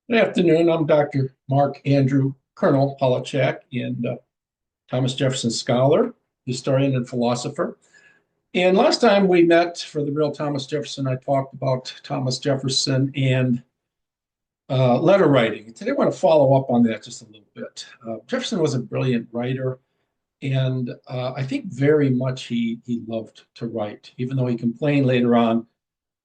Good afternoon. I'm Dr. Mark Andrew Colonel Polachek and Thomas Jefferson scholar, historian, and philosopher. And last time we met for the real Thomas Jefferson, I talked about Thomas Jefferson and letter writing. Today I want to follow up on that just a little bit. Jefferson was a brilliant writer, and I think very much he loved to write, even though he complained later on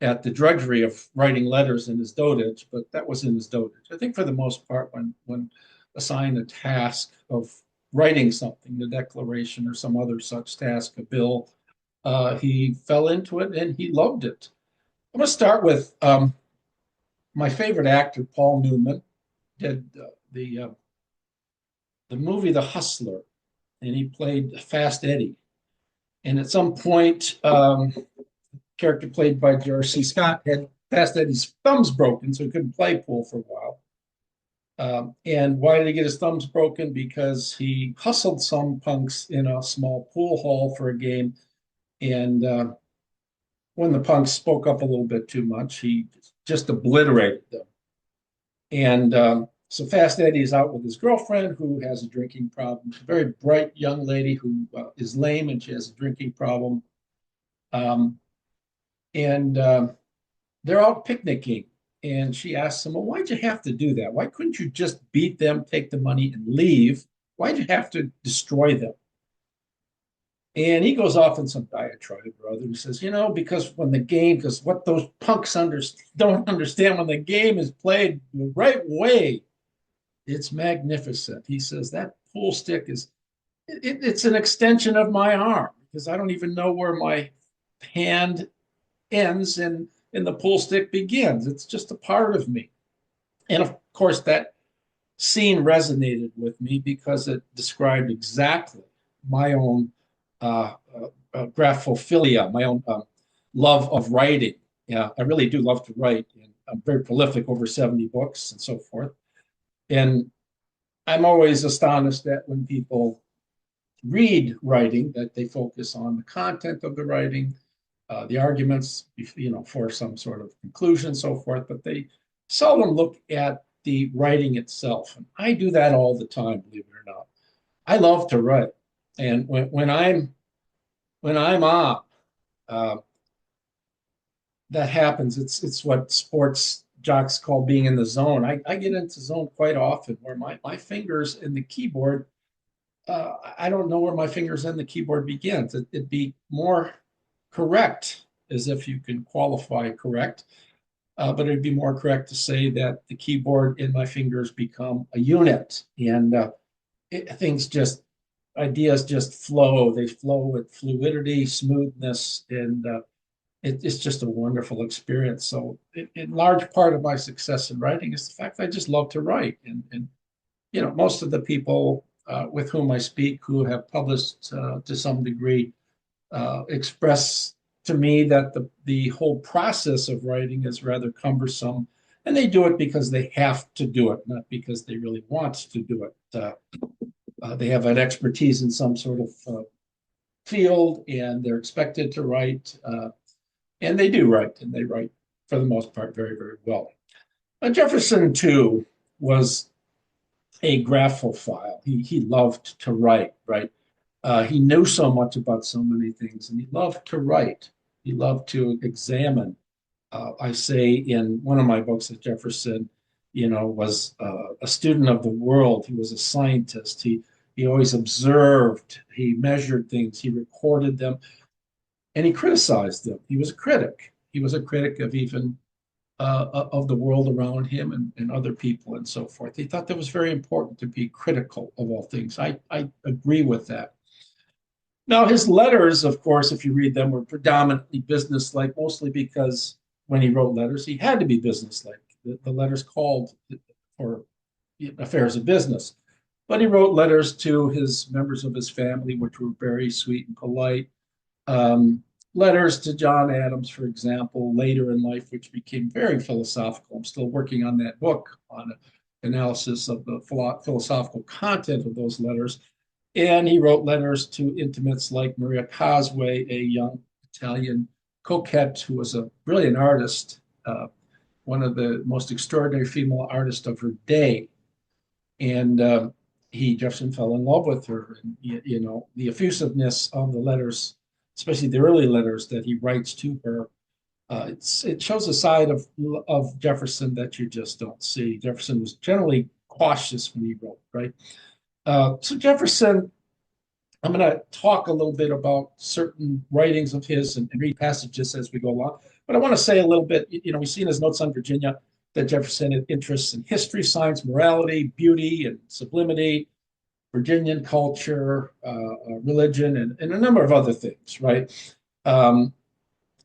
at the drudgery of writing letters in his dotage, but that was in his dotage. I think for the most part, when assigned a task of writing something, the Declaration or some other such task, a bill, he fell into it and he loved it. I'm going to start with my favorite actor, Paul Newman, did the movie The Hustler, and he played Fast Eddie. And at some point, character played by George C. Scott had Fast Eddie's thumbs broken, so he couldn't play pool for a while. And why did he get his thumbs broken? Because he hustled some punks in a small pool hall for a game. And when the punks spoke up a little bit too much, he just obliterated them. And so Fast Eddie is out with his girlfriend who has a drinking problem. She's a very bright young lady who is lame and she has a drinking problem. Um, and they're out picnicking. And she asks him, well, why'd you have to do that? Why couldn't you just beat them, take the money, and leave? Why'd you have to destroy them? And he goes off in some diatribe or other. He says, because because what those punks don't understand, when the game is played the right way, it's magnificent. He says that pool stick it's an extension of my arm because I don't even know where my hand ends and the pool stick begins. It's just a part of me. And of course, that scene resonated with me because it described exactly my own graphophilia, my own love of writing. Yeah, I really do love to write. And I'm very prolific, over 70 books and so forth. And I'm always astonished that when people read writing, that they focus on the content of the writing, the arguments, for some sort of conclusion, so forth, but they seldom look at the writing itself. And I do that all the time, believe it or not. I love to write, and when I'm on, uh, that happens. It's what sports jocks call being in the zone. I get into zone quite often, where my fingers in the keyboard. I don't know where my fingers in the keyboard begins. It'd be more correct, as if you can qualify correct, but it'd be more correct to say that the keyboard in my fingers become a unit, and things just ideas just flow. They flow with fluidity, smoothness, and it's just a wonderful experience. So, in large part of my success in writing is the fact that I just love to write, and most of the people with whom I speak who have published to some degree express to me that the whole process of writing is rather cumbersome, and they do it because they have to do it, not because they really want to do it. They have an expertise in some sort of field, and they're expected to write, and they do write, and they write for the most part very, very well. Jefferson too was a graphophile. He loved to write, right? He knew so much about so many things, and he loved to write. He loved to examine. I say in one of my books that Jefferson, was a student of the world. He was a scientist. He always observed. He measured things. He recorded them, and he criticized them. He was a critic. He was a critic of even of the world around him and other people and so forth. He thought that was very important to be critical of all things. I agree with that. Now, his letters, of course, if you read them, were predominantly businesslike, mostly because when he wrote letters, he had to be businesslike. The letters called for affairs of business. But he wrote letters to his members of his family, which were very sweet and polite. Um, Letters to John Adams, for example, later in life, which became very philosophical. I'm still working on that book on analysis of the philosophical content of those letters. And he wrote letters to intimates like Maria Cosway, a young Italian coquette who was a brilliant artist. one of the most extraordinary female artists of her day. And Jefferson fell in love with her. And, the effusiveness of the letters, especially the early letters that he writes to her, it shows a side of Jefferson that you just don't see. Jefferson was generally cautious when he wrote, right? So Jefferson, I'm going to talk a little bit about certain writings of his and read passages as we go along. But I want to say a little bit, we see in his notes on Virginia that Jefferson had interests in history, science, morality, beauty, and sublimity, Virginian culture, religion, and a number of other things, right? Um,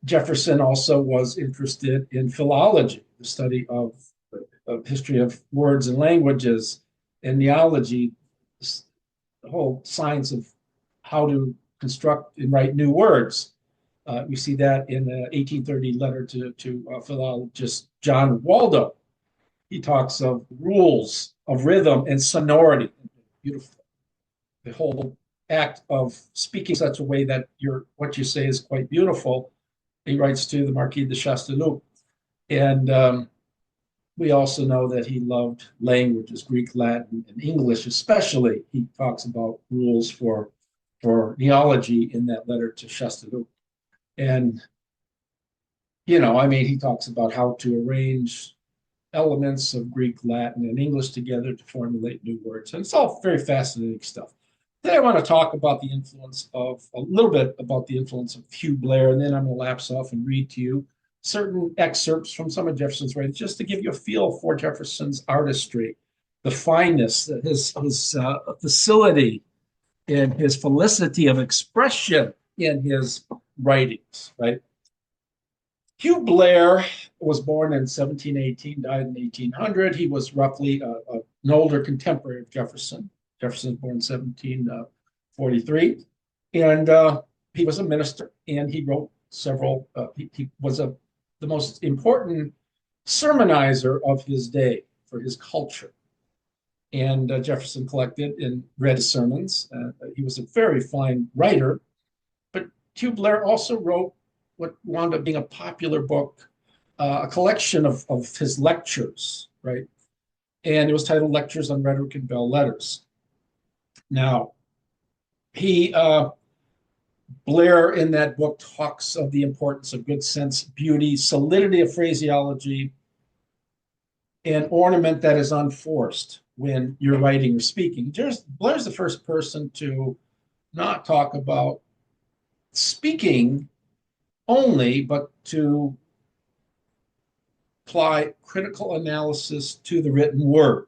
Jefferson also was interested in philology, the study of history of words and languages, and neology, the whole science of how to construct and write new words. We see that in the 1830 letter to philologist John Waldo. He talks of rules of rhythm and sonority. Beautiful. The whole act of speaking such a way that what you say is quite beautiful. He writes to the Marquis de Chastellux. And we also know that he loved languages, Greek, Latin, and English especially. He talks about rules for neology in that letter to Chastellux. And, he talks about how to arrange elements of Greek, Latin, and English together to formulate new words. And it's all very fascinating stuff. Today, I want to talk about a little bit about the influence of Hugh Blair, and then I'm going to lapse off and read to you certain excerpts from some of Jefferson's writings, just to give you a feel for Jefferson's artistry, the fineness, his facility, and his felicity of expression in his writings, right? Hugh Blair was born in 1718, died in 1800. He was roughly an older contemporary of Jefferson. Jefferson was born in 1743. And he was a minister, and he wrote several, he was the most important sermonizer of his day for his culture. And Jefferson collected and read his sermons. He was a very fine writer. But Hugh Blair also wrote what wound up being a popular book, a collection of his lectures, right? And it was titled Lectures on Rhetoric and Belles Letters. Now, Blair in that book talks of the importance of good sense, beauty, solidity of phraseology, and ornament that is unforced when you're writing or speaking. Blair's the first person to not talk about speaking only, but to apply critical analysis to the written word,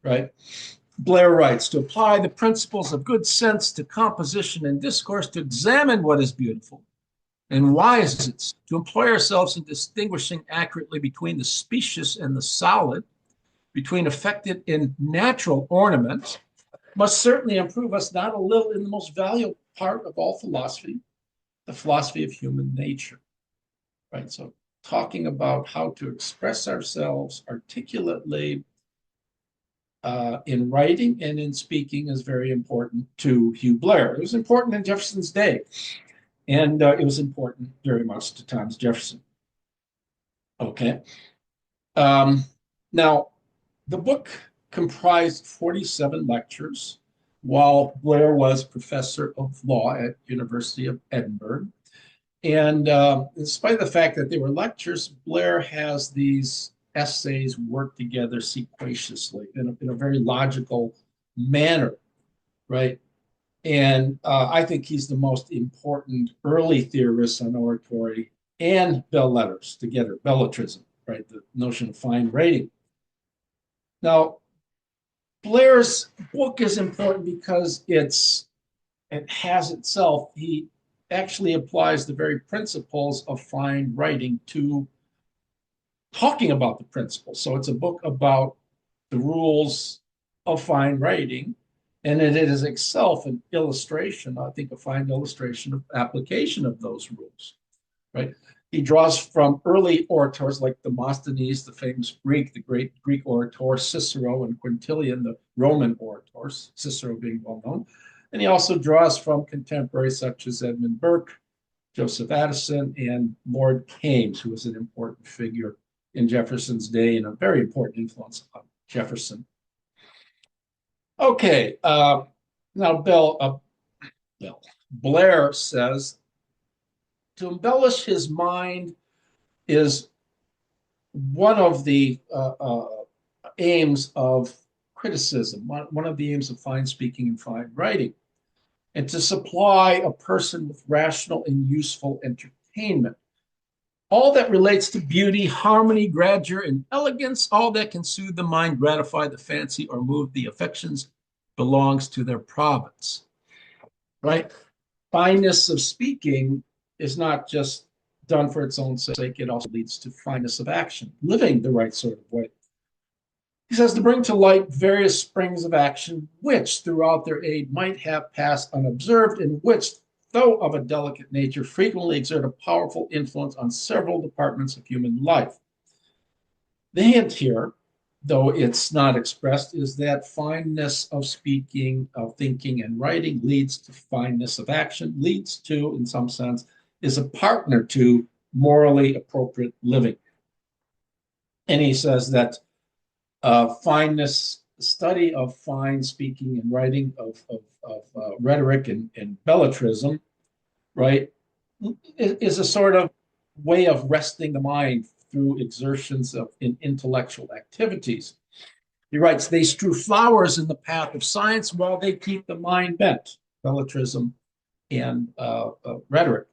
right? Blair writes, to apply the principles of good sense to composition and discourse, to examine what is beautiful and why is it, to employ ourselves in distinguishing accurately between the specious and the solid, between affected and natural ornaments, must certainly improve us not a little in the most valuable part of all philosophy, the philosophy of human nature, right? So talking about how to express ourselves articulately in writing and in speaking is very important to Hugh Blair. It was important in Jefferson's day, and it was important very much to Thomas Jefferson. Okay. Now, the book comprised 47 lectures while Blair was professor of law at University of Edinburgh. And in spite of the fact that they were lectures, Blair has these essays work together sequentiously in a very logical manner, right? And I think he's the most important early theorist on oratory and belles letters together, belletrism, right? The notion of fine writing. Now, Blair's book is important because it has itself, he actually applies the very principles of fine writing to talking about the principles. So it's a book about the rules of fine writing, and it is itself an illustration, I think a fine illustration of application of those rules, right? He draws from early orators like Demosthenes, the famous Greek, the great Greek orator, Cicero, and Quintilian, the Roman orators, Cicero being well known. And he also draws from contemporaries such as Edmund Burke, Joseph Addison, and Lord Kaimes, who was an important figure in Jefferson's day and a very important influence on Jefferson. Okay, now Bill Blair says to embellish his mind is one of the aims of criticism, one of the aims of fine speaking and fine writing, and to supply a person with rational and useful entertainment. All that relates to beauty, harmony, grandeur, and elegance, all that can soothe the mind, gratify the fancy, or move the affections belongs to their province, right? Fineness of speaking is not just done for its own sake, it also leads to fineness of action, living the right sort of way. He says to bring to light various springs of action which, throughout their aid, might have passed unobserved, and which, though of a delicate nature, frequently exert a powerful influence on several departments of human life. The hint here, though it's not expressed, is that fineness of speaking, of thinking, and writing leads to fineness of action, leads to, in some sense, is a partner to morally appropriate living. And he says that fineness, study of fine speaking and writing, of rhetoric and belletrism, right, is a sort of way of resting the mind through exertions in intellectual activities. He writes, they strew flowers in the path of science while they keep the mind bent, belletrism and rhetoric.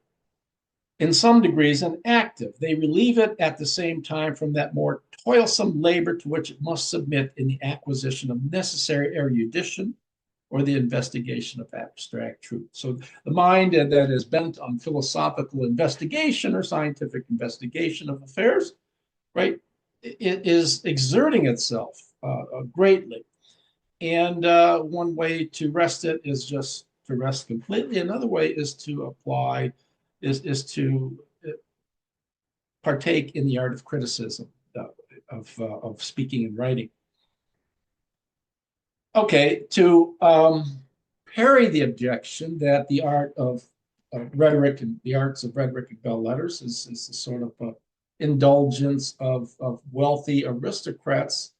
In some degrees, and active. They relieve it at the same time from that more toilsome labor to which it must submit in the acquisition of necessary erudition or the investigation of abstract truth. So the mind that is bent on philosophical investigation or scientific investigation of affairs, right, it is exerting itself greatly. And one way to rest it is just to rest completely. Another way is to apply, is to partake in the art of criticism, of speaking and writing. Okay, to parry the objection that the art of rhetoric and the arts of rhetoric and bell letters is a sort of indulgence of wealthy aristocrats,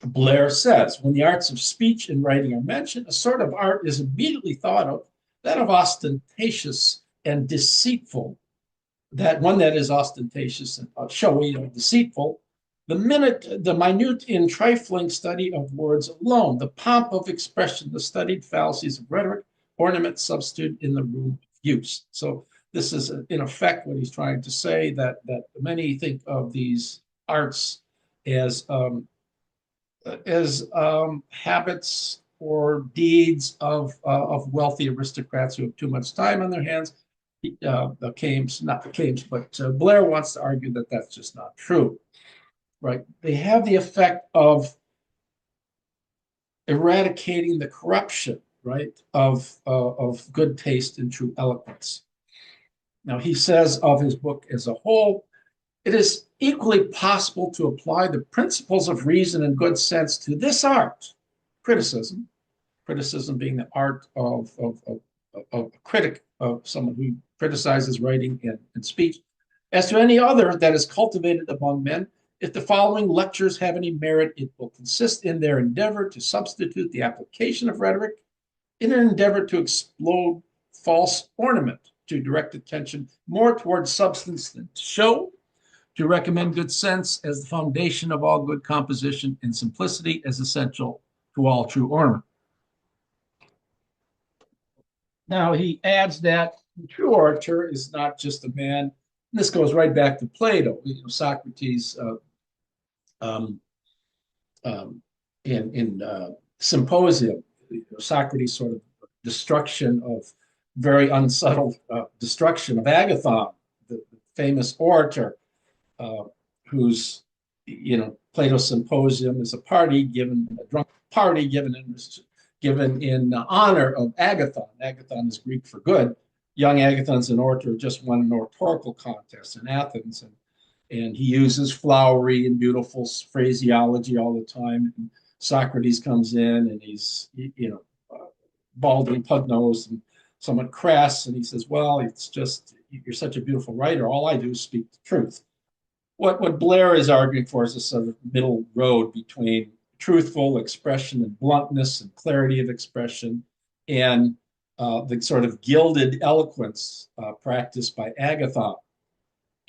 Blair says, when the arts of speech and writing are mentioned, a sort of art is immediately thought of, that of ostentatious and deceitful, that one that is ostentatious and showy and deceitful, the minute and trifling study of words alone, the pomp of expression, the studied fallacies of rhetoric, ornament substitute in the room of use. So this is, in effect, what he's trying to say, that many think of these arts as habits or deeds of wealthy aristocrats who have too much time on their hands. Not the Kames, but Blair wants to argue that that's just not true, right? They have the effect of eradicating the corruption, right, of good taste and true eloquence. Now, he says of his book as a whole, it is equally possible to apply the principles of reason and good sense to this art, criticism being the art of a critic, of someone who criticizes writing and speech, as to any other that is cultivated among men. If the following lectures have any merit, it will consist in their endeavor to substitute the application of rhetoric in an endeavor to explode false ornament, to direct attention more towards substance than to show, to recommend good sense as the foundation of all good composition, and simplicity as essential to all true ornament. Now, he adds that the true orator is not just a man, and this goes right back to Plato, Socrates um, in Symposium, Socrates' sort of destruction of, very unsubtle destruction of Agathon, the famous orator, whose, Plato's Symposium is a party given, a drunk party given in honor of Agathon. Agathon is Greek for good. Young Agathon's an orator, just won an oratorical contest in Athens, and he uses flowery and beautiful phraseology all the time. And Socrates comes in, and he's, bald and pug-nosed and somewhat crass, and he says, "Well, it's just, you're such a beautiful writer. All I do is speak the truth." what Blair is arguing for is a sort of middle road between truthful expression and bluntness and clarity of expression and the sort of gilded eloquence practiced by Agathon.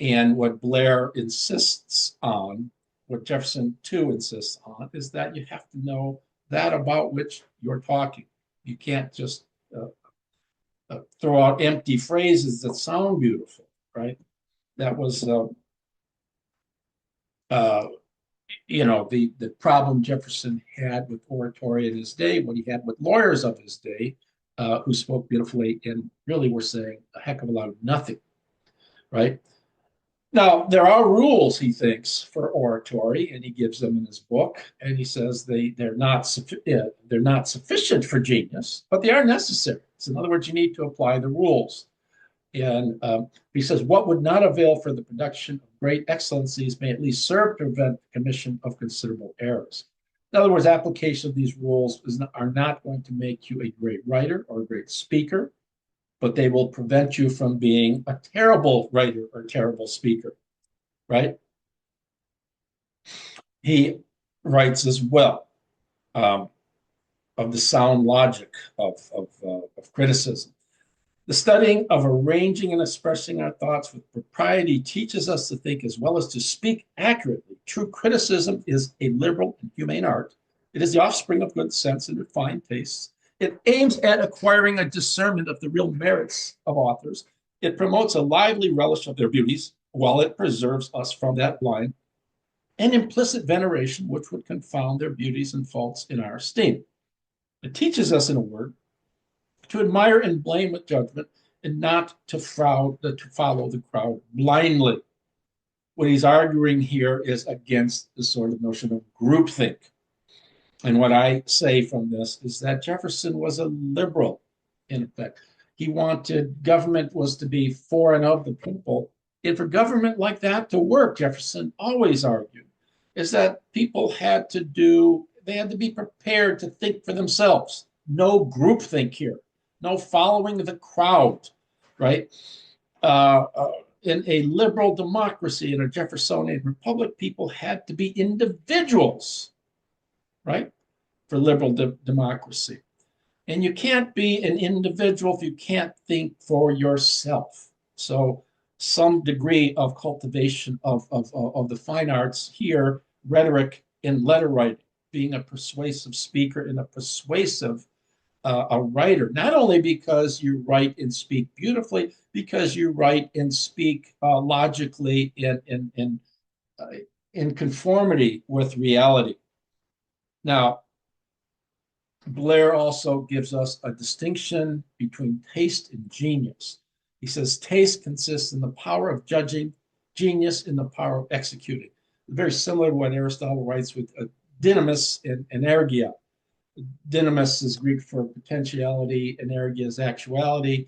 And what Blair insists on, what Jefferson too insists on, is that you have to know that about which you're talking. You can't just throw out empty phrases that sound beautiful, right? That was, uh, the problem Jefferson had with oratory in his day, what he had with lawyers of his day, who spoke beautifully and really were saying a heck of a lot of nothing, right? Now, there are rules, he thinks, for oratory, and he gives them in his book. And he says they're not sufficient for genius, but they are necessary. So in other words, you need to apply the rules. And he says, what would not avail for the production of great excellencies may at least serve to prevent the commission of considerable errors. In other words, application of these rules are not going to make you a great writer or a great speaker, but they will prevent you from being a terrible writer or terrible speaker, right? He writes as well of the sound logic of criticism. The studying of arranging and expressing our thoughts with propriety teaches us to think as well as to speak accurately. True criticism is a liberal and humane art. It is the offspring of good sense and refined tastes. It aims at acquiring a discernment of the real merits of authors. It promotes a lively relish of their beauties, while it preserves us from that blind and implicit veneration which would confound their beauties and faults in our esteem. It teaches us, in a word, to admire and blame with judgment and not to follow the crowd blindly. What he's arguing here is against the sort of notion of groupthink. And what I say from this is that Jefferson was a liberal, in effect. He wanted government was to be for and of the people. And for government like that to work, Jefferson always argued, is that people they had to be prepared to think for themselves. No groupthink here, no following the crowd, right? In a liberal democracy, in a Jeffersonian republic, people had to be individuals, right? For liberal democracy. And you can't be an individual if you can't think for yourself. So some degree of cultivation of the fine arts here, rhetoric and letter writing, being a persuasive speaker and a persuasive a writer, not only because you write and speak beautifully, because you write and speak logically in conformity with reality. Now, Blair also gives us a distinction between taste and genius. He says taste consists in the power of judging, genius in the power of executing. Very similar to what Aristotle writes with dynamis and energia. Dynamis is Greek for potentiality, energia is actuality.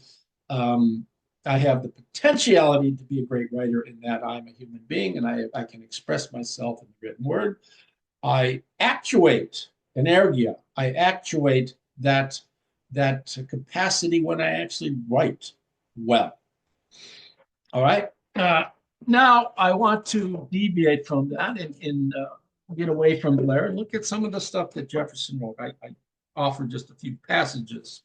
I have the potentiality to be a great writer in that I'm a human being and I can express myself in the written word. I actuate energia. I actuate that capacity when I actually write well. All right. Now I want to deviate from that and get away from Blair and look at some of the stuff that Jefferson wrote. I offered just a few passages.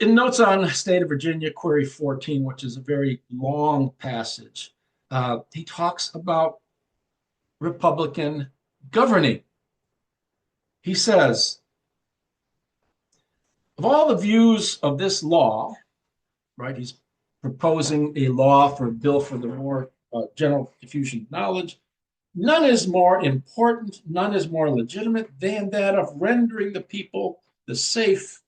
In Notes on the State of Virginia, Query 14, which is a very long passage, he talks about Republican governing. He says, of all the views of this law, right, he's proposing a law for a bill for the more general diffusion of knowledge, none is more important, none is more legitimate than that of rendering the people the safe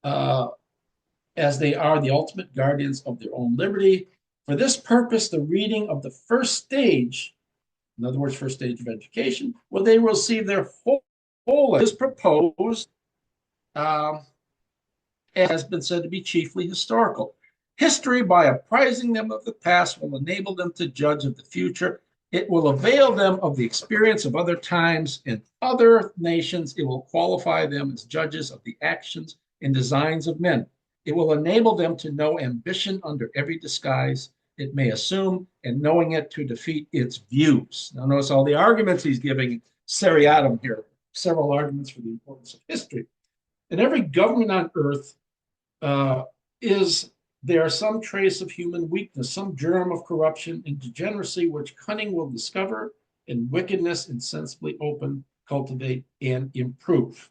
as they are the ultimate guardians of their own liberty. For this purpose, the reading of the first stage, in other words, first stage of education, where they will receive their whole is proposed, has been said to be chiefly historical. History, by apprising them of the past, will enable them to judge of the future. It will avail them of the experience of other times and other nations. It will qualify them as judges of the actions and designs of men. It will enable them to know ambition under every disguise it may assume, and knowing it to defeat its views. Now, notice all the arguments he's giving seriatim here, several arguments for the importance of history. In every government on earth uh, is there some trace of human weakness, some germ of corruption and degeneracy, which cunning will discover, and wickedness insensibly open, cultivate, and improve.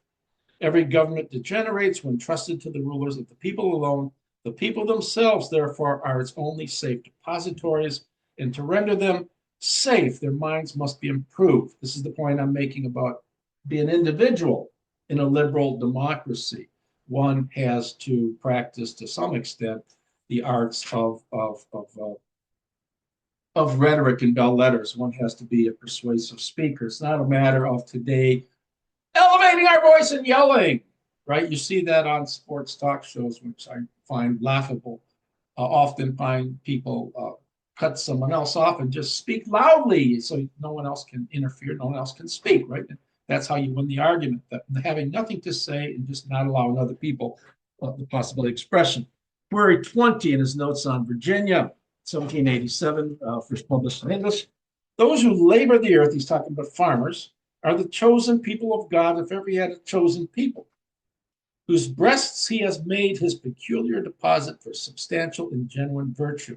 Every government degenerates when trusted to the rulers of the people alone. The people themselves, therefore, are its only safe depositories, and to render them safe, their minds must be improved. This is the point I'm making about being an individual in a liberal democracy. One has to practice, to some extent, the arts of rhetoric and bell letters. One has to be a persuasive speaker. It's not a matter of today elevating our voice and yelling, right? You see that on sports talk shows, which I find laughable. Often find people cut someone else off and just speak loudly so no one else can interfere, no one else can speak, right? That's how you win the argument, that having nothing to say and just not allowing other people the possibility of expression. Query 20 in his notes on Virginia, 1787, first published in English. Those who labor the earth, he's talking about farmers, are the chosen people of God, if ever he had a chosen people, whose breasts he has made his peculiar deposit for substantial and genuine virtue.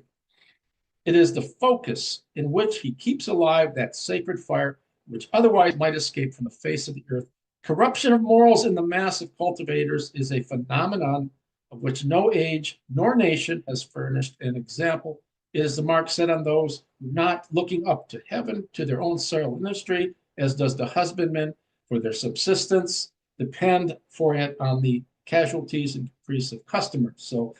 It is the focus in which he keeps alive that sacred fire which otherwise might escape from the face of the earth. Corruption of morals in the mass of cultivators is a phenomenon of which no age nor nation has furnished an example. It is the mark set on those who, not looking up to heaven, to their own soil industry, as does the husbandman for their subsistence, depend for it on the casualties and caprice of customers. So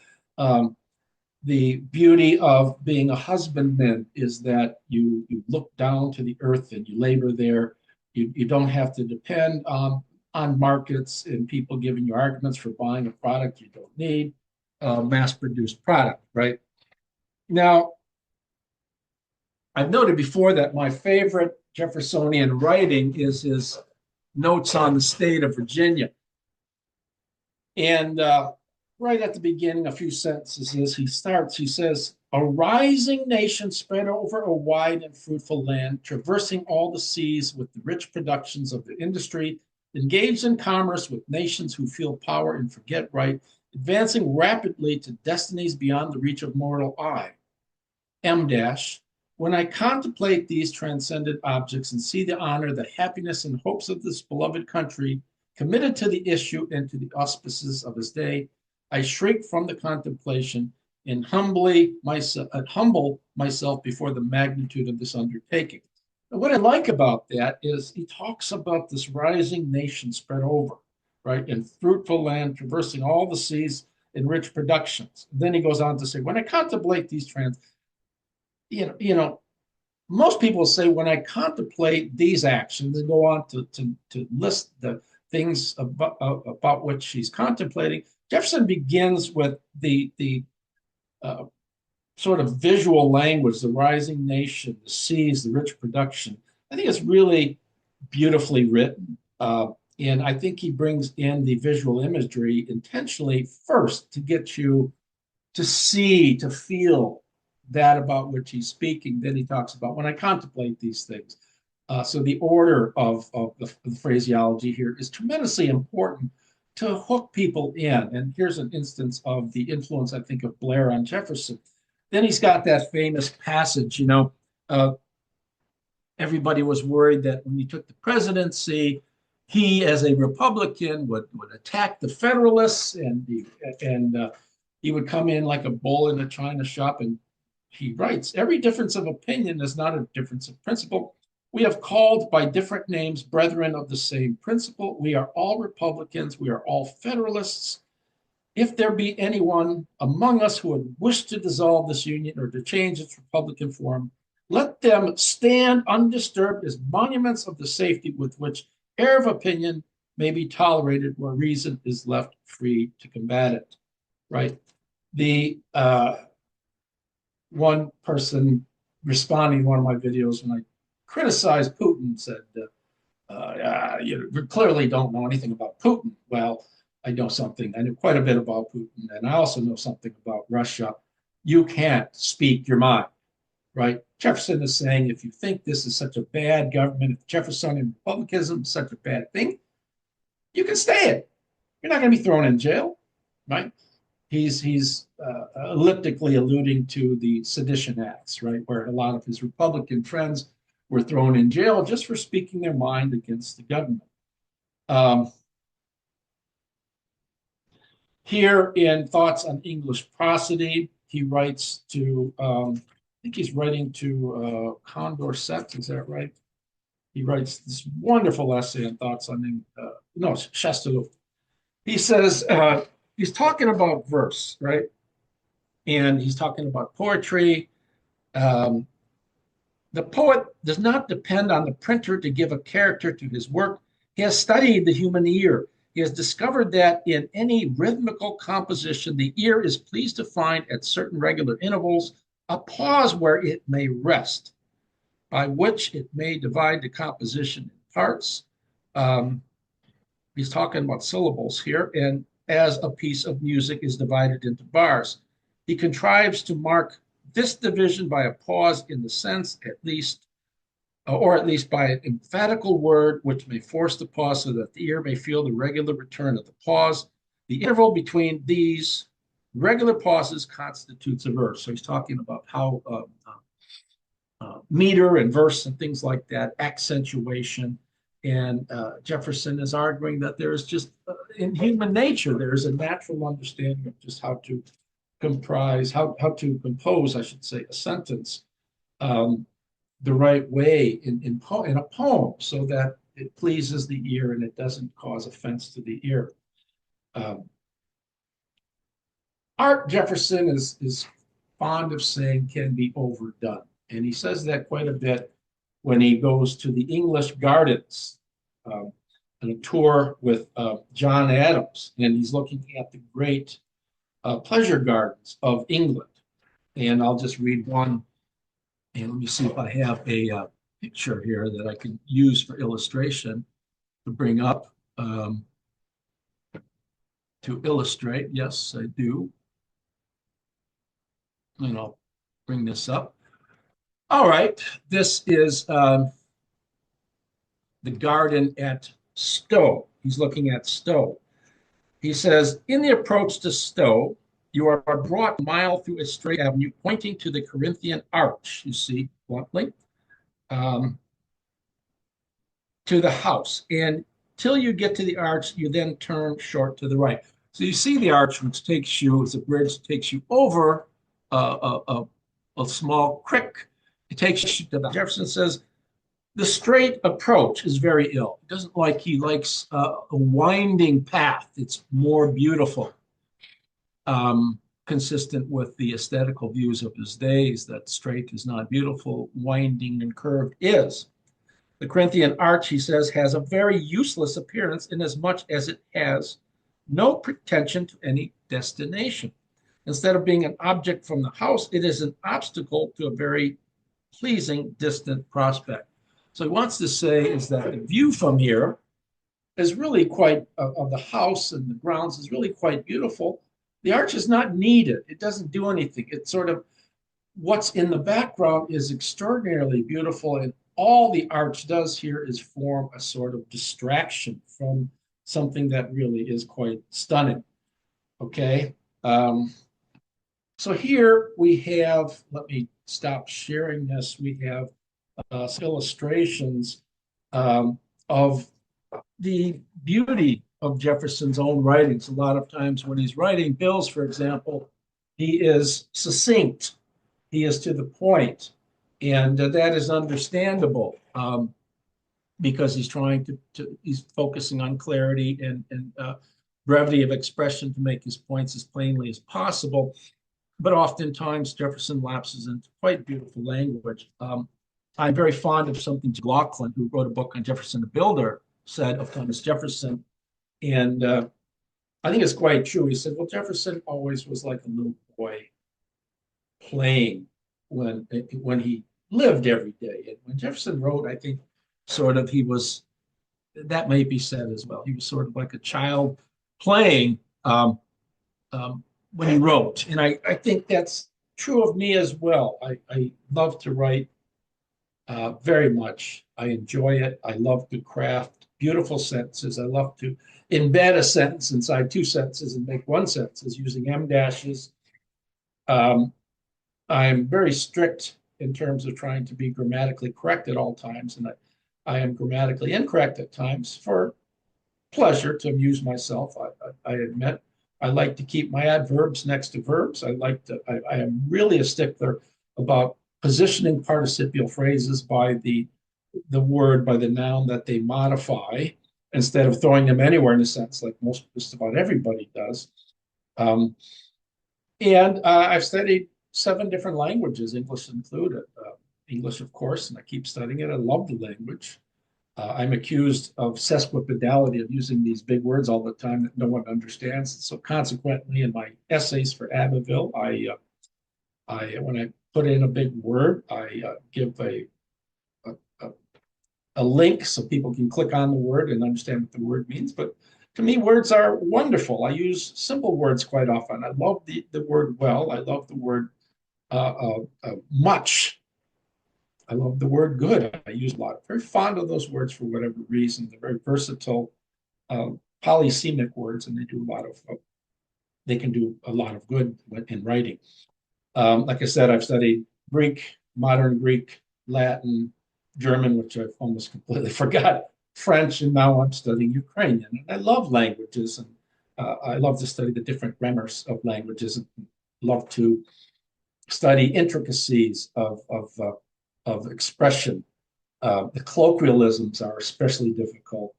the beauty of being a husbandman is that you look down to the earth and you labor there. You don't have to depend on markets and people giving you arguments for buying a product you don't need, mass-produced product, right? Now, I've noted before that my favorite Jeffersonian writing is his notes on the state of Virginia. And right at the beginning, a few sentences as he starts, he says, a rising nation spread over a wide and fruitful land, traversing all the seas with the rich productions of the industry, engaged in commerce with nations who feel power and forget right, advancing rapidly to destinies beyond the reach of mortal eye. M dash, when I contemplate these transcendent objects and see the honor, the happiness, and hopes of this beloved country committed to the issue and to the auspices of his day, I shrink from the contemplation and humble myself before the magnitude of this undertaking. And what I like about that is he talks about this rising nation spread over, right, in fruitful land, traversing all the seas in rich productions. And then he goes on to say, when I contemplate these most people say when I contemplate these actions and go on to list the things about which he's contemplating, Jefferson begins with the sort of visual language, the rising nation, the seas, the rich production. I think it's really beautifully written. And I think he brings in the visual imagery intentionally first to get you to see, to feel that about which he's speaking. Then he talks about when I contemplate these things. So the order of the phraseology here is tremendously important to hook people in. And here's an instance of the influence, I think, of Blair on Jefferson. Then he's got that famous passage, everybody was worried that when he took the presidency, he, as a Republican, would attack the Federalists, and he would come in like a bull in a china shop. And he writes, every difference of opinion is not a difference of principle. We have called by different names brethren of the same principle. We are all Republicans. We are all Federalists. If there be anyone among us who would wish to dissolve this union or to change its Republican form, let them stand undisturbed as monuments of the safety with which error of opinion may be tolerated where reason is left free to combat it. Right? The one person responding to one of my videos when I criticized Putin said, you clearly don't know anything about Putin. Well, I know something. I know quite a bit about Putin, and I also know something about Russia. you can't speak your mind, right? Jefferson is saying if you think this is such a bad government, if Jeffersonian republicanism is such a bad thing, you can stay it. You're not going to be thrown in jail, right? He's elliptically alluding to the Sedition Acts, right, where a lot of his Republican friends were thrown in jail just for speaking their mind against the government. Um, Here in Thoughts on English Prosody, he writes to, I think he's writing to Condorcet, is that right? He writes this wonderful essay on thoughts on, no, Chastellux. He says, he's talking about verse, right? And he's talking about poetry. Um, the poet does not depend on the printer to give a character to his work. He has studied the human ear. He has discovered that in any rhythmical composition, the ear is pleased to find at certain regular intervals a pause where it may rest, by which it may divide the composition in parts. Um, he's talking about syllables here, and as a piece of music is divided into bars, he contrives to mark this division by a pause in the sense, at least, or at least by an emphatical word which may force the pause so that the ear may feel the regular return of the pause. The interval between these regular pauses constitutes a verse. So he's talking about how meter and verse and things like that, accentuation. And Jefferson is arguing that there is just, in human nature, there is a natural understanding of just how to comprise, how to compose, I should say, a sentence the right way in a poem so that it pleases the ear and it doesn't cause offense to the ear. Um, Art, Jefferson is fond of saying, can be overdone. And he says that quite a bit when he goes to the English gardens um, on a tour with John Adams. And he's looking at the great pleasure gardens of England. And I'll just read one. And let me see if I have a picture here that I can use for illustration to bring up to illustrate. Yes, I do. And I'll bring this up. All right, this is the garden at Stowe. He's looking at Stowe. He says, in the approach to Stowe, you are brought a mile through a straight avenue pointing to the Corinthian arch, you see, bluntly, um, to the house. And till you get to the arch, you then turn short to the right. So you see the arch, which takes you, as a bridge, takes you over a small creek. It takes you to the, Jefferson says, the straight approach is very ill. It doesn't like, he likes a winding path. It's more beautiful, consistent with the aesthetical views of his days, that straight is not beautiful, winding and curved is. The Corinthian arch, he says, has a very useless appearance inasmuch as it has no pretension to any destination. Instead of being an object from the house, it is an obstacle to a very pleasing distant prospect. So he wants to say is that the view from here is really quite, of the house and the grounds is really quite beautiful. The arch is not needed. It doesn't do anything. It's sort of, what's in the background is extraordinarily beautiful. And all the arch does here is form a sort of distraction from something that really is quite stunning. Okay. So here we have, let me stop sharing this. We have illustrations of the beauty of Jefferson's own writings. A lot of times when he's writing bills, for example, he is succinct, he is to the point, and that is understandable because he's trying he's focusing on clarity and brevity of expression to make his points as plainly as possible. But oftentimes Jefferson lapses into quite beautiful language. I'm very fond of something Laughlin, who wrote a book on Jefferson the Builder, said of Thomas Jefferson. And I think it's quite true. He said, well, Jefferson always was like a little boy playing when he lived every day. And when Jefferson wrote, I think sort of he was, that may be said as well. He was sort of like a child playing when he wrote. And I think that's true of me as well. I love to write very much. I enjoy it. I love to craft beautiful sentences. I love to embed a sentence inside two sentences and make one sentence using em dashes. Um, I'm very strict in terms of trying to be grammatically correct at all times, and I am grammatically incorrect at times for pleasure to amuse myself. I admit I like to keep my adverbs next to verbs. I am really a stickler about positioning participial phrases by the word, by the noun that they modify, instead of throwing them anywhere in a sentence like most just about everybody does. Um, and I've studied seven different languages, English included. English, of course, and I keep studying it. I love the language. I'm accused of sesquipedality, of using these big words all the time that no one understands. So consequently, in my essays for Abbeville, I when I put in a big word, I give a, a link so people can click on the word and understand what the word means. But to me, words are wonderful. I use simple words quite often. I love the word well. I love the word much. I love the word good. I use a lot. Very fond of those words for whatever reason. They're very versatile, polysemic words, and they can do a lot of good in writing. Like I said, I've studied Greek, modern Greek, Latin, German, which I've almost completely forgot, French, and now I'm studying Ukrainian. And I love languages, and I love to study the different grammars of languages, and love to study intricacies of expression. The colloquialisms are especially difficult.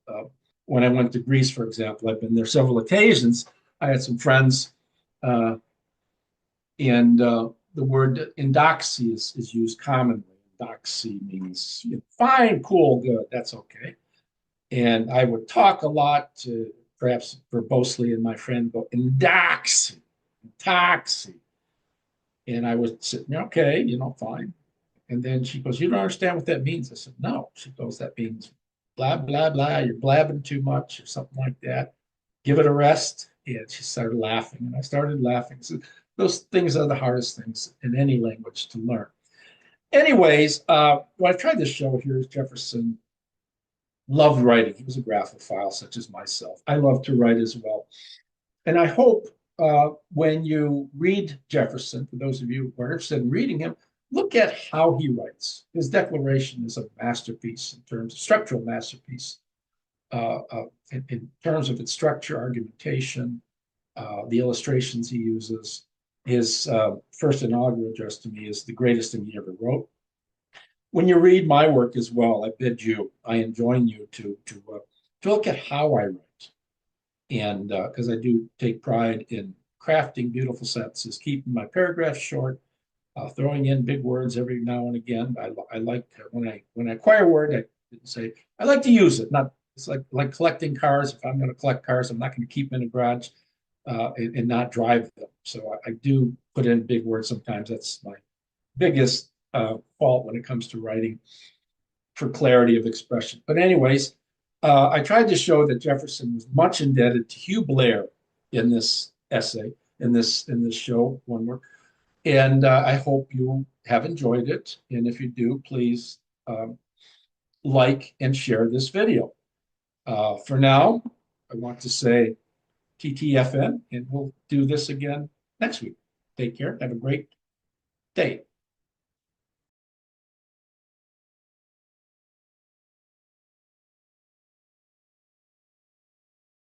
When I went to Greece, for example, I've been there several occasions. I had some friends, uh, and the word indoxy is used commonly. Indoxy means fine, cool, good, that's okay. And I would talk a lot, to, perhaps verbosely, and my friend go, indoxy, intoxy. And I would sit, okay, fine. And then she goes, you don't understand what that means. I said, no. She goes, that means blah, blah, blah. You're blabbing too much or something like that. Give it a rest. And she started laughing. And I started laughing. So those things are the hardest things in any language to learn. Anyways, what I tried to show here is Jefferson loved writing. He was a graphophile, such as myself. I love to write as well. And I hope when you read Jefferson, for those of you who are interested in reading him, look at how he writes. His Declaration is a masterpiece in terms of structural masterpiece, in terms of its structure, argumentation, the illustrations he uses. His first inaugural address to me is the greatest thing he ever wrote. When you read my work as well, I enjoin you to look at how I write, and because I do take pride in crafting beautiful sentences, keeping my paragraphs short, throwing in big words every now and again. I like when I acquire a word, I say I like to use it. Not it's like collecting cars. If I'm going to collect cars, I'm not going to keep them in a garage and not drive them. So I do put in big words sometimes. That's my biggest fault when it comes to writing, for clarity of expression. But anyways, I tried to show that Jefferson was much indebted to Hugh Blair in this essay, in this show, one more. And I hope you have enjoyed it. And if you do, please like and share this video. For now, I want to say TTFN, and we'll do this again next week. Take care. Have a great day.